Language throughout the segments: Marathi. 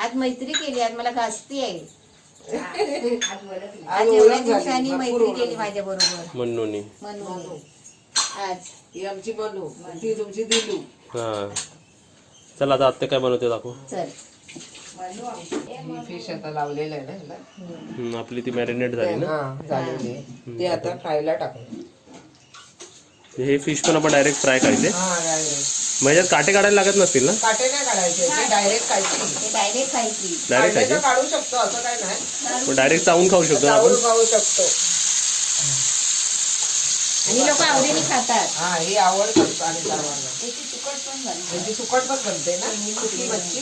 आज मैत्री केली, आज मला गाजती आहे. आज आज एवढ्या ओळख झाली, दिवसांनी भरपूर मैत्री ओळख केली झाली. माझ्या बरोबर म्हणून म्हणून आज ही आमची मनू, ती तुमची दिलू. हा. चला आता आत्ता काय बनवते दाखव. चल ही फिश आता लावलेलं आहे ना ह्याला. आपली ती मॅरिनेट झाली ना. हा झालेली आहे. ते आता फ्रायला टाकू. हे फिश पण आपण डायरेक्ट फ्राय करायचे. हा डायरेक्ट. म्हणजे काटे काढायला लागत नसतील ना. काटे नाही काढायचे, ते डायरेक्ट खायची. हे डायरेक्ट खायची. डायरेक्ट काढले तर खायचे. काढू शकतो, असं काय नाही. डायरेक्ट चावून खाऊ शकतो ना चावून आपण. खाऊ शकतो. आणि लोक आवडीने खातात. हा ही आवडतात आणि सर्वांना. त्याची सुकट पण बनते. त्याची सुकट पण बनते ना कुठली मच्छी.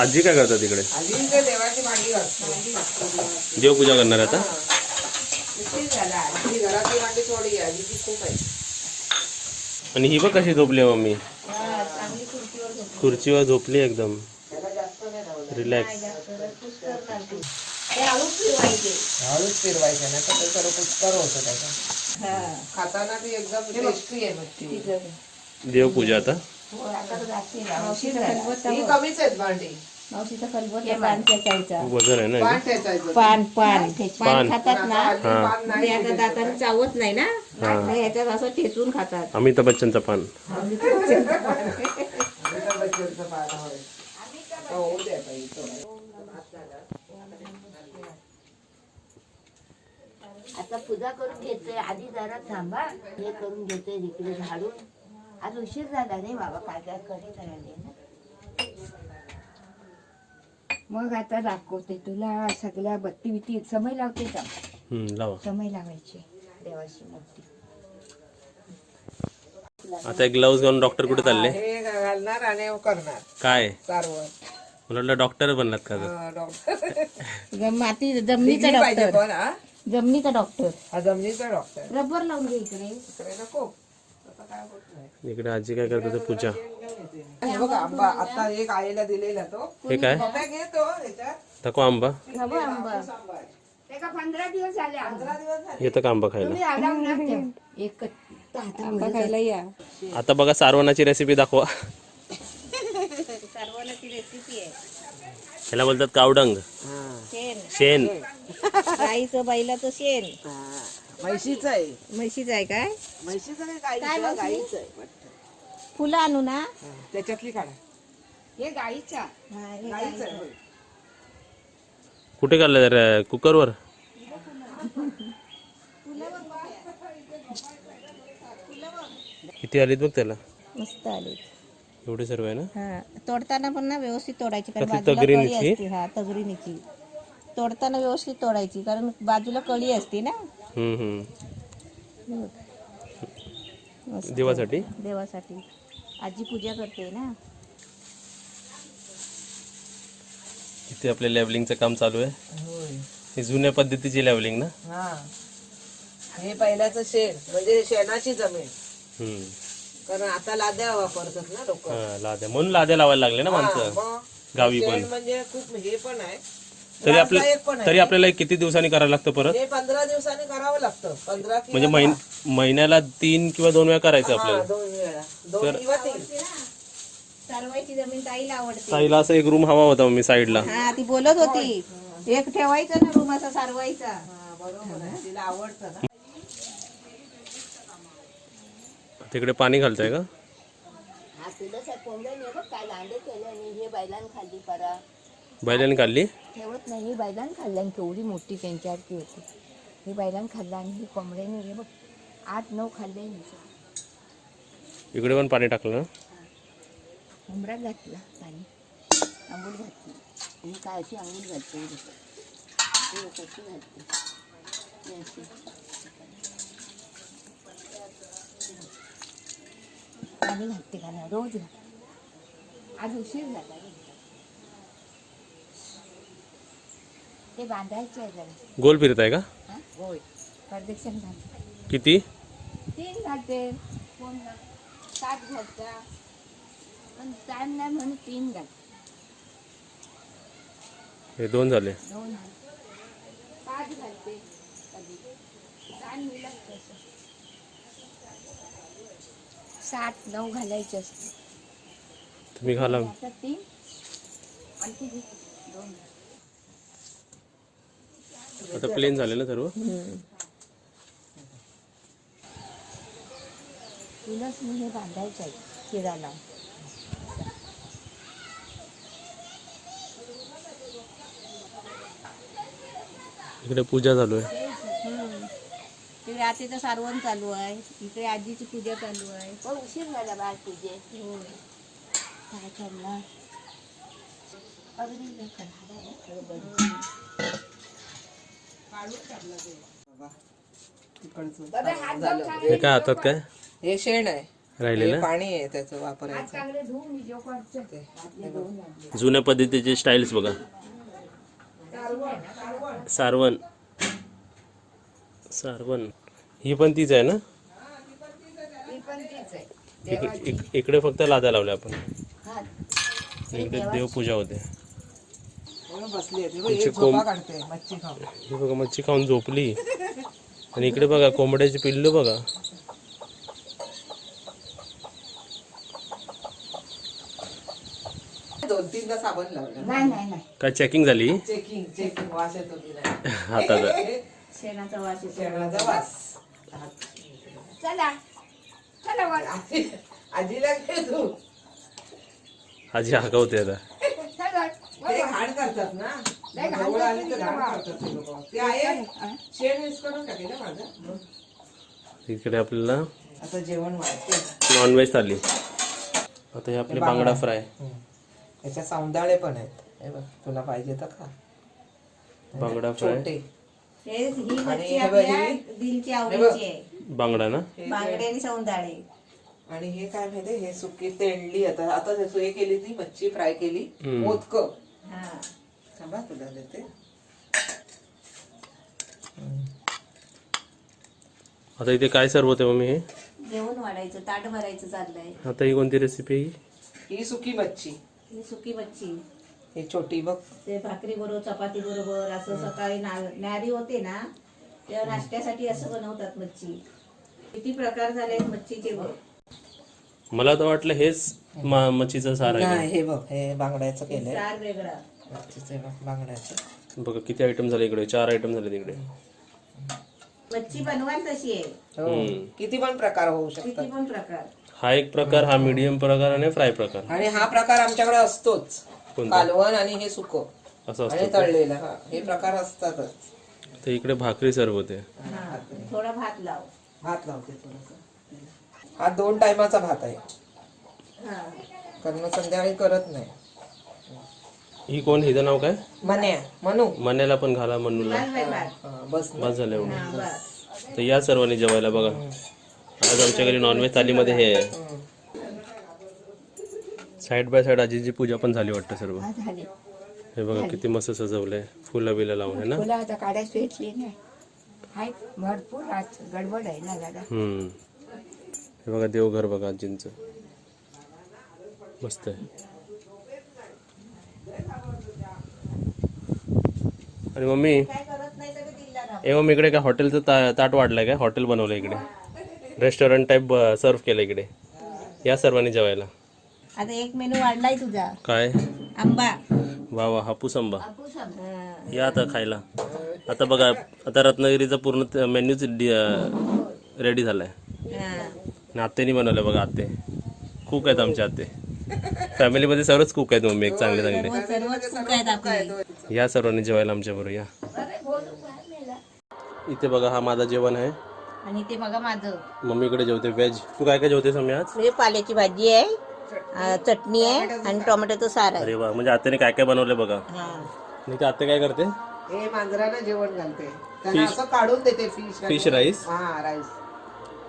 आजी काय करतात तिकडे. आधी ते देवाची भांडी घासते. देवपूजा करणार आता. झाला आधी घरातली भांडी थोडी आहे, आधीची खूप आहे. आणि ही बघ कशी झोपली आहे मम्मी. हा, चांगली खुर्चीवर झोपली. खुर्चीवर झोपली एकदम त्याला जास्त नाही लावलं. रिलॅक्स. पुष्कर चालते. ते हळूच फिरवायचे. हळूच फिरवायचं ना तर ते सर्व पुष्कर होतं त्याचा. हा. खाताना ती एकदम टेस्टी आहे मच्छी. देवपूजा आता. हो, आता तर जास्ती आहे. मावशीचा खलबत्ता ही बघ. कमीच आहेत भांडी. मावशीचा खलबत्ता पान खेचायचा. वजन आहे ना पान याचं? ठेचायचं. पान पान पान. पान खातात ना. हल्ली हा. पान नाही ते आता दाताने चावत नाही ना. हा. मग ह्याच्यात असं ठेचून खातात. अमिताभ बच्चनचं पान. अमिताभ बच्चनचं पान होय. हो, होऊ दे आता इथं. आता पूजा करून घेतोय. आधी जरा थांबा, हे करून घेतोय इकडे झाडून. आज उशीर झाला रे बाबा, काय काय कधी करायला ना. मग आता दाखवते तुला सगळ्या बत्ती बित्ती. समय लावते का. लावा. समय लावायची देवाची मूर्ती. आता एक ग्लव्स घालून डॉक्टर कुठे चालले. हे घालणार आणि करणार काय सारवण. मला वाटलं डॉक्टर बनलात का तर. डॉक्टर माती जमिनीचा पाहिजे डॉक्टर. पण हा. जमिनीचा डॉक्टर. हा जमिनीचा डॉक्टर. रबर लावून घे इकडे. इकडे नको. आता काय होत नाही. इकडे आजी काय करते पूजा. हे बघा आंबा आता एक आईला दिलेला तो. हे काय बघा घेतो ह्याच्यात. दाखव आंबा. हवं आंबा. आंबा आहे. ते का 15 दिवस झाले. 15 दिवस झाले. येतं का आंबा खायला. तुम्ही आराम ना ठेव. एक आंबा खायला या. आता बघा सारवणाची रेसिपी दाखवा. सर्वांची रेसिपी आहे. ह्याला बोलतात कावडंग. शेण. शेण. गाईचं बैलाचं शेण. म्हैशीचं आहे. म्हशीचं आहे काय. म्हैशीचं काय काय गाईचं? म्हशी? गाईचं आहे वाटतं. फुलं आणू ना. हा, त्याच्यातली काढा. हे गाईच्या. गाईचं आहे होय. कुठे काढलं जरा कुकरवर. किती आलीत बघ त्याला. मस्त आले. एवढे सर्व आहे ना. हा, तोडताना पण ना व्यवस्थित तोडायची, कारण त्यातली बाजूला तगरी कळी निची? असते. हा, तगरीनीची. तोडताना व्यवस्थित तोडायची, कारण बाजूला कळी असते ना. मस्त. देवासाठी. देवासाठी आजी पूजा करते ना. इथे आपल्या लेवलिंगचं काम चालू आहे. होय. हे जुन्या पद्धतीची लेवलिंग ना. हा हे पहिल्याचं शेण म्हणजे शेणाची जमीन. कारण आता लाद्या वापरतात ना लोक. हा, लाद्या म्हणून लाद्या लावायला लागले ना माणसं गावी पण. म्हणजे खूप हे पण आहे. तरी त्रासदायक पण आहे. आपल्याला किती दिवसांनी करायला लागतं परत. हे 15 दिवसांनी करावं लागतं. 15 म्हणजे महिन्याला 3 किंवा 2 वेळा करायचं आपल्याला. 2 वेळा 2 किंवा 3. सारवायची जमीन ताईला आवडते. साईला असं एक रूम हवा होता मी साईडला. हा, ती बोलत होती एक ठेवायचं ना रूम असा सारवायचा. बरोबर आहे. तिला आवडतं ना. तिकडे पाणी घालताय का. हा, तुला कोंबड्याने बघ काय लांडे केले. आणि हे बैलान खाल्ली परा. बैलाने काढली. ठेवत नाही, ही बैलान खाल्ली. आणि केवढी मोठी त्यांच्यावरती होती. ही बैलान खाल्ला आणि ही कोंबड्याने हे बघ 8-9 खाल्ले. इकडे पण पाणी टाकलं ना. उंबरात घातला पाणी. आंबूल घातली. आणि काय अशी आंबूल घातली. हे कशी घातली. हे अशी. पाणी घालते का नाही रोज घालते. आज उशीर झाला रे. ते बांधायचे आहे जरा. गोल फिरताय का. हा? होय. प्रदक्षिण घालते. किती. 3 घालते. कोण 7 घालता. पण टाइम नाही म्हणून 3 घालते. हे 2 झाले. 2 घालते. 5 घालते कधी. 7 मिळत तसं. 7-9 घालायचे असते. तुम्ही घाला. आता 3 आणखी घे. 2. आता प्लेन झाले ना सर्व. तुलाच मी हे बांधायचं आहे शिराला. इकडे पूजा चालू आहे. तिकडे आतेचं सारवण चालू आहे, इकडे आजीची पूजा चालू आहे. पण उशीर झाला बाळ पूजे. हो काय करणार. अगदी हे काय हातात काय हे शेण आहे, राहिलेलं हे पाणी आहे त्याचं वापरायचं. चांगले धुवून मी जो करते. जुन्या पद्धतीचे स्टाईल्स बघा. सारवण सारवण ही पण तीच आहे ना. ही पण तीच आहे. इकडे फक्त लाद्या लावल्या आपण. हा इकडे देवपूजा होते. बसली आहे ती बघ, एक झोपा काढते मच्छी खाऊन. ही बघा मच्छी खाऊन झोपली. आणि इकडे बघा कोंबड्याची पिल्लू बघा. दोन तीनदा साबण लावलं. नाही नाही नाही काय चेकिंग झाली चेकिंग वास येतो तिला. हाताचा. शेणाचा वास येतो. शेणाचा वास. चला चला वर. आजीला घे तू. आजी हागवते आता. चला ते घाण करतात ना, जवळ आली तर घाण करतात ते लोकं. ते आहे शेण मिक्स करून टाकेल ना माझं. इकडे आपल्याला आता जेवण वाढते. नॉनव्हेज थाली. आता हे आपले बांगडा फ्राय. त्याच्या सौंदाळे पण आहेत. हे बघ तुला पाहिजे तर खा. बांगडा फ्राय. छोटे ही आणि मच्छी हे आपल्या बघ, दिलची आवडीची आहे. बांगडा ना. बांगडे आणि सौंदाळे. आणि हे काय माहितीये, हे सुकी तेंडली. आता आता हे केली ती मच्छी फ्राय केली. मोदक हा थांबा तुला देते. आता इथे काय सर्व होते मम्मी हे. जेवण वाढायचं, ताट भरायचं चाललंय. आता ही कोणती रेसिपी आहे. ही सुकी मच्छी. ही सुकी मच्छी. हे छोटी बघ. ते भाकरी बरोबर चपाती बरोबर असं सकाळी न्यारी होते ना, तेव्हा नाश्त्यासाठी असं बनवतात मच्छी. किती प्रकार झाले मच्छीचे बघ. मला तर वाटलं हेच मच्छीचं सार आहे. नाही हे बघ, हे बांगड्याचं केलंय. सार वेगळा. मच्छीचं बघ, बांगड्याचं. बघा किती आयटम झाले इकडे. 4 आयटम झाले तिकडे. मच्छी बनवायला तशी आहे. हो, किती पण प्रकार होऊ किती शकतात. पण प्रकार. हा एक प्रकार, हा मीडियम प्रकार आणि फ्राय प्रकार. आणि हा प्रकार आमच्याकडे असतोच. कोणता? कालवण आणि हे सुकं असं आणि असतं. तळलेलं. हा हे प्रकार असतातच. तर इकडे भाकरी सर्व होते. हा थोडा भात लाव. भात लावते थोडासा. हा 2 टायमाचा भात आहे, हा कारण संध्याकाळी करत नाही. ही कोण, हिचं नाव काय. मनू. मण्याला पण घाला, मनूला. बस बाई भात. बस बस झालं एवढं. हा बस. तर या सर्वांनी जेवायला बघा. आज आमच्या घरी नॉनव्हेज थालीमध्ये हे आहे. साईड बाय साईड आजीची पूजा पण झाली वाटतं सर्व. हा झाली. हे बघा किती मस्त सजवलंय, फुलं बिलं लावून आहे ना. फुलं आता काढायची भेटली नाही. हाय भरपूर आज गडबड आहे ना दादा. हे बघा देवघर बघा आजींचं मस्त आहे. आणि मम्मी काय करत नाही तर दिला ना. ए मम्मी इकडे काय हॉटेलचं ताट वाढलंय काय. हॉटेल बनवलं इकडे, रेस्टॉरंट टाईप सर्व केलं इकडे. या सर्वांनी जेवायला. आता एक मेनू वाढलाय तुझा. काय. आंबा. वा वा, हापूस आंबा. हा. या आता खायला. आता बघा, आता रत्नागिरीचा पूर्ण मेन्यूच रेडी झालाय. हा. आणि आत्यानी बनवलं बघा. आत्ते कुक आहेत आमचे. आत्ते फॅमिलीमध्ये सर्वच कुक आहेत मम्मी, एक चांगले चांगले. सर्वच कुक आहेत आपले. या सर्वांनी जेवायला आमच्या बरोबर या. इथे बघा हा माझं जेवण आहे. आणि ते बघा माझं. मम्मीकडे जेवते व्हेज. तू काय काय जेवतेस मम्मी आज. म्हणजे पाल्याची भाजी आहे, चटणी आहे आणि टोमॅटोचं सार आहे. अरे वा, म्हणजे आत्याने काय काय बनवलं बघा. हा. नाही ते आत्या काय करते. हे मांजराला जेवण घालते, त्यांना असं काढून देते. Fish rice. हा राईस.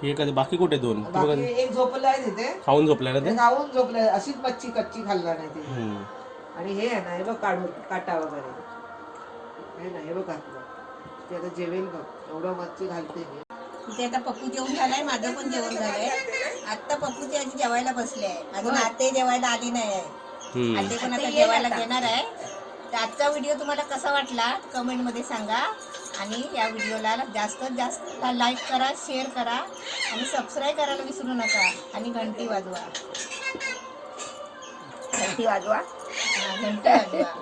हे कधी बाकी कुठे दोन. तू बाकी एक झोपलं आहे तिथे, खाऊन झोपलाय ना ते. खाऊन झोपलंय. अशीच मच्छी कच्ची खाल्ला नाही ते. हम्म. आणि हे आहे ना, हे बघ काढून काटा वगैरे हे ना, हे बघ घातलं. ते आता जेवेल बघ, एवढं मच्छी घालते. ते आता पप्पू जेवण झालंय, माझं पण जेवण झालंय. आता पप्पूची आजी जेवायला बसले आहे. अजून आते जेवायला आली नाही आहे. आते पण आता जेवायला घेणार आहे. तर आजचा व्हिडिओ तुम्हाला कसा वाटला कमेंटमध्ये सांगा. आणि या व्हिडिओला जास्तीत जास्त लाईक करा, शेअर करा आणि सबस्क्राईब करायला विसरू नका. आणि घंटी वाजवा. हा, घंटी वाजवा.